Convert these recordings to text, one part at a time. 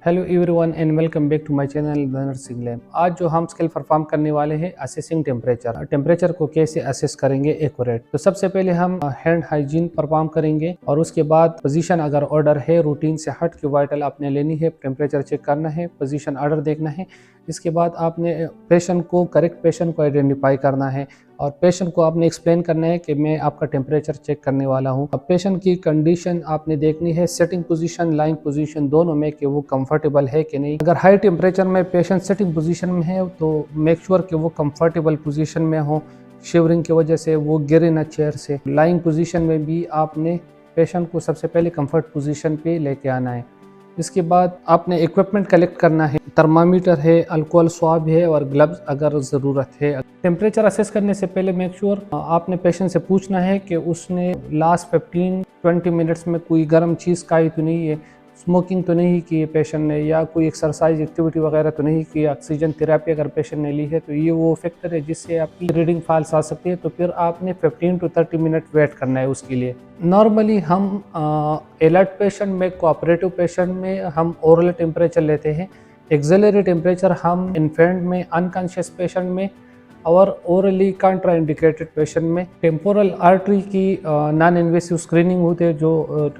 Hello everyone and welcome back to my channel the nursing lab. आज जो हम skill perform करने वाले हैं असेसिंग टेम्परेचर को कैसे असेस करेंगे एक्यूरेट। तो सबसे पहले हम हैंड हाइजीन परफॉर्म करेंगे और उसके बाद पोजीशन अगर ऑर्डर है रूटीन से हट के वाइटल आपने लेनी है, टेम्परेचर चेक करना है, पोजीशन ऑर्डर देखना है। इसके बाद आपने करेक्ट पेशेंट को आइडेंटिफाई करना है और पेशेंट को आपने एक्सप्लेन करना है कि मैं आपका टेम्परेचर चेक करने वाला हूँ। अब पेशेंट की कंडीशन आपने देखनी है सिटिंग पोजीशन लाइंग पोजीशन दोनों में कि वो कंफर्टेबल है कि नहीं। अगर हाई टेम्परेचर में पेशेंट सिटिंग पोजीशन में है तो मेक श्योर कि वो कंफर्टेबल पोजीशन में हो, शिवरिंग की वजह से वो गिरे ना चेयर से। लाइंग पोजीशन में भी आपने पेशेंट को सबसे पहले कंफर्ट पोजीशन पे लेके आना है। इसके बाद आपने इक्विपमेंट कलेक्ट करना है, थर्मामीटर है, अल्कोहल स्वाब है और ग्लव्स अगर ज़रूरत है। टेम्परेचर असेस करने से पहले मेक श्योर आपने पेशेंट से पूछना है कि उसने लास्ट 15-20 मिनट्स में कोई गर्म चीज़ खाई तो नहीं है, स्मोकिंग तो नहीं की है पेशेंट ने, या कोई एक्सरसाइज एक्टिविटी वगैरह तो नहीं की, ऑक्सीजन थेरेपी अगर पेशेंट ने ली है तो ये वो फैक्टर है जिससे आपकी रीडिंग फॉल्स आ सकती है। तो फिर आपने 15 to 30 मिनट वेट करना है उसके लिए। नॉर्मली हम एलर्ट पेशेंट में, कोऑपरेटिव पेशेंट में हम ओरल टेम्परेचर लेते हैं, एक्सिलरी टेम्परेचर हम इन्फेंट में, अनकॉन्शियस पेशेंट में और ओरली कॉन्ट्राइंडिकेटेड पेशेंट में। टेम्पोरल आर्टरी की नॉन इन्वेसिव स्क्रीनिंग होती है जो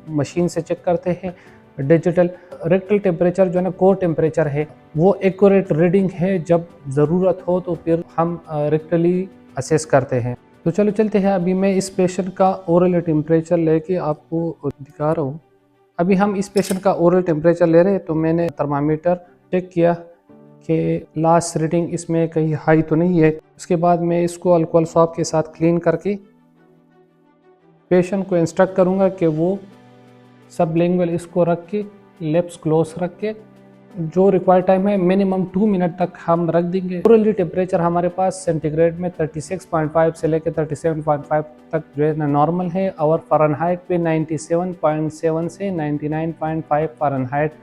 मशीन से चेक करते हैं डिजिटल। रेक्टल टेम्परेचर जो है ना कोर टेम्परेचर है, वो एक्यूरेट रीडिंग है, जब ज़रूरत हो तो फिर हम रेक्टली असेस करते हैं। तो चलो चलते हैं, अभी मैं इस पेशेंट का ओरल टेम्परेचर लेके आपको दिखा रहा हूँ। अभी हम इस पेशेंट का ओरल टेम्परेचर ले रहे हैं तो मैंने थर्मामीटर चेक किया कि लास्ट रीडिंग इसमें कहीं हाई तो नहीं है। उसके बाद मैं इसको अल्कोहल स्वाब के साथ क्लीन करके पेशेंट को इंस्ट्रक्ट करूँगा कि वो सबलिंगुअल इसको रख के लिप्स क्लोज रख के जो रिक्वायर्ड टाइम है मिनिमम 2 मिनट तक हम रख देंगे। ओरली टेम्परेचर हमारे पास सेंटीग्रेड में 36.5 से लेकर 37.5 तक जो है ना नॉर्मल है और फ़ारेनहाइट पे 97.7 से 99.5 फ़ारेनहाइट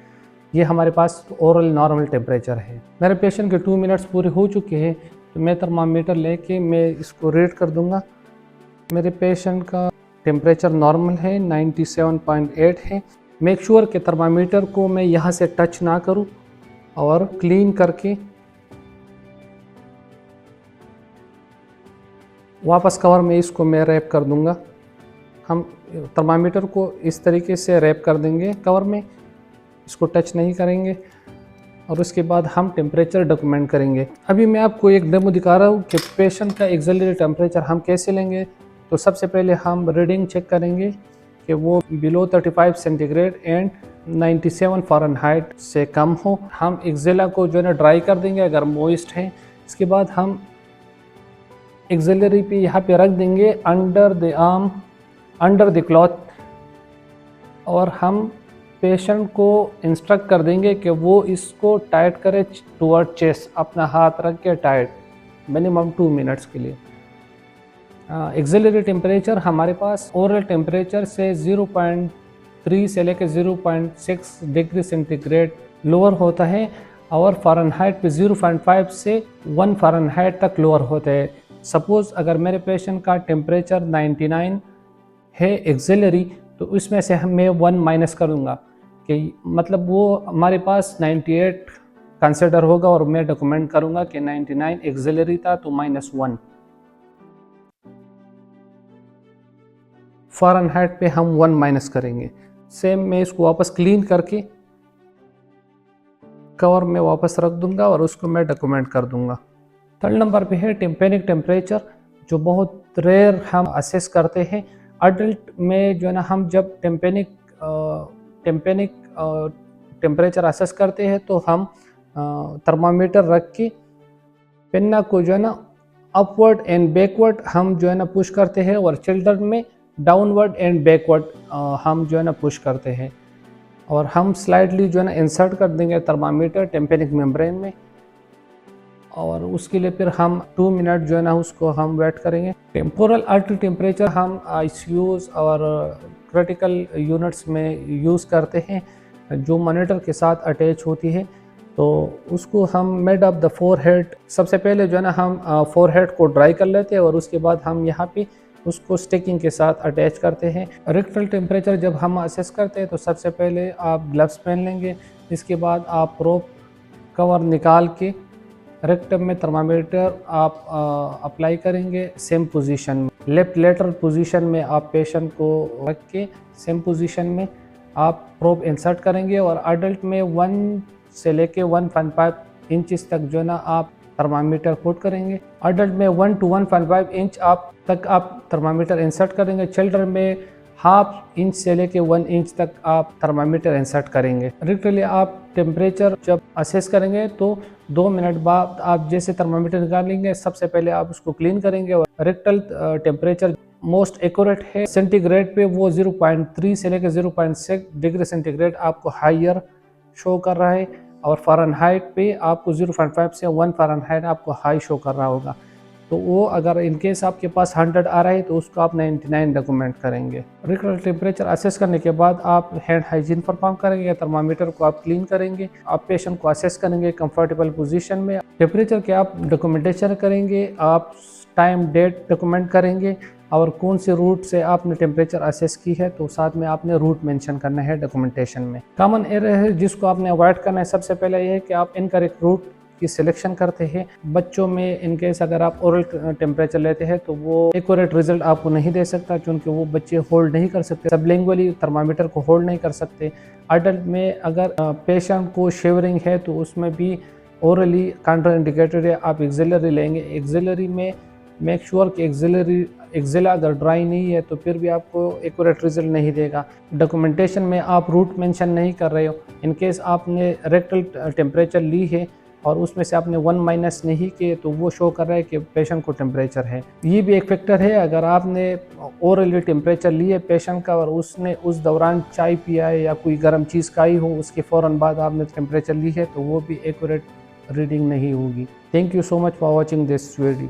ये हमारे पास ओरल नॉर्मल टेम्परेचर है। मेरे पेशेंट के 2 मिनट्स पूरे हो चुके हैं तो मैं थर्मामीटर लेके मैं इसको रेट कर दूंगा। मेरे पेशेंट का टेम्परेचर नॉर्मल है, 97.8 है। मेक श्योर कि थर्मामीटर को मैं यहाँ से टच ना करूँ और क्लीन करके वापस कवर में इसको मैं रैप कर दूंगा। हम थर्मामीटर को इस तरीके से रैप कर देंगे कवर में, इसको टच नहीं करेंगे और उसके बाद हम टेम्परेचर डॉक्यूमेंट करेंगे। अभी मैं आपको एक डेमो दिखा रहा हूँ कि पेशेंट का एक्सिलरी टेम्परेचर हम कैसे लेंगे। तो सबसे पहले हम रीडिंग चेक करेंगे कि वो बिलो 35 सेंटीग्रेड एंड 97 फ़ारेनहाइट से कम हो। हम एक्सिला को जो है ना ड्राई कर देंगे अगर मॉइस्ट है। इसके बाद हम एक्सिलरी पे यहाँ पे रख देंगे under the arm, under the cloth, और हम पेशेंट को इंस्ट्रक्ट कर देंगे कि वो इसको टाइट करे टुवर्ड चेस्ट, अपना हाथ रख के टाइट मिनिमम 2 मिनट्स के लिए। एक्सिलरी टेम्परेचर हमारे पास ओरल टेम्परेचर से 0.3 से लेकर 0.6 डिग्री सेंटीग्रेड लोअर होता है और फ़ारेनहाइट पे 0.5 से 1 फ़ारेनहाइट तक लोअर होता है। सपोज़ अगर मेरे पेशेंट का टेम्परेचर 99 है एक्सिलरी तो उसमें से मैं 1 माइनस करूँगा कि मतलब वो हमारे पास 98 कंसिडर होगा और मैं डॉक्यूमेंट करूँगा कि 99 एक्सिलरी था तो -1 फ़ारेनहाइट पे हम 1 माइनस करेंगे। सेम मैं इसको वापस क्लीन करके कवर में वापस रख दूंगा और उसको मैं डॉक्यूमेंट कर दूंगा। थर्ड नंबर पे है टेम्पेनिक टेम्परेचर, जो बहुत रेयर हम असेस करते हैं। अडल्ट में जो है ना हम जब टेम्पेनिक टेम्परेचर असेस करते हैं तो हम थर्मामीटर रख के पेन्ना को जो है ना अपवर्ड एंड बैकवर्ड हम जो है ना पुश करते हैं और चिल्ड्रन में डाउनवर्ड एंड बैकवर्ड हम जो है ना पुश करते हैं और हम स्लाइडली जो है ना इंसर्ट कर देंगे थर्मामीटर टेम्पेनिक मेम्ब्रेन में और उसके लिए फिर हम 2 मिनट जो है ना उसको हम वेट करेंगे। टेम्पोरल आर्टरी टेम्परेचर हम आईसीयूज और क्रिटिकल यूनिट्स में यूज़ करते हैं जो मॉनिटर के साथ अटैच होती है। तो उसको हम मिड ऑफ द फोरहेड, सबसे पहले जो है ना हम फोरहेड को ड्राई कर लेते हैं और उसके बाद हम यहाँ पे उसको स्टिकिंग के साथ अटैच करते हैं। रेक्टल टेम्परेचर जब हम असेस करते हैं तो सबसे पहले आप ग्लव्स पहन लेंगे, इसके बाद आप प्रोब कवर निकाल के रेक्टम में थर्मामीटर आप अप्लाई करेंगे सेम पोजीशन में। लेफ्ट लेटरल पोजीशन में आप पेशेंट को रख के सेम पोजीशन में आप प्रोब इंसर्ट करेंगे और अडल्ट में 1 से लेके 1.5 इंचेस तक जो है ना आप थर्मामीटर पुट करेंगे। अडल्ट में 1 to 1.5 इंच तक आप थर्मामीटर इंसर्ट करेंगे। चिल्ड्रन में 1/2 इंच से लेके 1 इंच तक आप थर्मामीटर इंसर्ट करेंगे। रेक्टली आप टेम्परेचर जब असेस करेंगे तो 2 मिनट बाद आप जैसे थर्मामीटर निकालेंगे, सबसे पहले आप उसको क्लीन करेंगे। और रेक्टल टेम्परेचर मोस्ट एक्यूरेट है। सेंटीग्रेड पे वो 0.3 से लेकर 0.6 डिग्री सेंटीग्रेड आपको हायर शो कर रहा है और फ़ारेनहाइट पे आपको 0.5 से 1 फ़ारेनहाइट आपको हाई शो कर रहा होगा। तो वो अगर इनकेस आपके पास 100 आ रहा है तो उसको आप 99 डॉक्यूमेंट करेंगे। रेक्टल टेम्परेचर असेस करने के बाद आप हैंड हाइजीन परफॉर्म करेंगे, थर्मामीटर को आप क्लीन करेंगे, आप पेशेंट को असेस करेंगे कंफर्टेबल पोजीशन में। टेम्परेचर के आप डॉक्यूमेंटेशन करेंगे, आप टाइम डेट डॉक्यूमेंट करेंगे और कौन से रूट से आपने टेम्परेचर असेस की है तो साथ में आपने रूट मेंशन करना है डॉक्यूमेंटेशन में। कॉमन एरर है जिसको आपने अवॉइड करना है, सबसे पहले ये है कि आप इनकरेक्ट रूट की सिलेक्शन करते हैं। बच्चों में इनकेस अगर आप ओरल टेम्परेचर लेते हैं तो वो एक्यूरेट रिजल्ट आपको नहीं दे सकता क्योंकि वो बच्चे होल्ड नहीं कर सकते, सबलिंगुअली थर्मामीटर को होल्ड नहीं कर सकते। अडल्ट में अगर पेशेंट को शिवरिंग है तो उसमें भी ओरली काउंटर इंडिकेटेड है, आप एक्सिलरी लेंगे। एक्सिलरी में मेक श्योर कि एक्सिला अगर ड्राई नहीं है तो फिर भी आपको एक्यूरेट रिजल्ट नहीं देगा। डॉक्यूमेंटेशन में आप रूट मेंशन नहीं कर रहे हो। इनकेस आपने रेक्टल टेम्परेचर ली है और उसमें से आपने 1 माइनस नहीं किए तो वो शो कर रहा है कि पेशेंट को टेम्परेचर है। ये भी एक फैक्टर है, अगर आपने ओरली टेम्परेचर लिए पेशेंट का और उसने उस दौरान चाय पिया है या कोई गर्म चीज़ खाई हो, उसके फ़ौरन बाद आपने टेम्परेचर ली है तो वो भी एक्यूरेट रीडिंग नहीं होगी। Thank you so much for watching this video.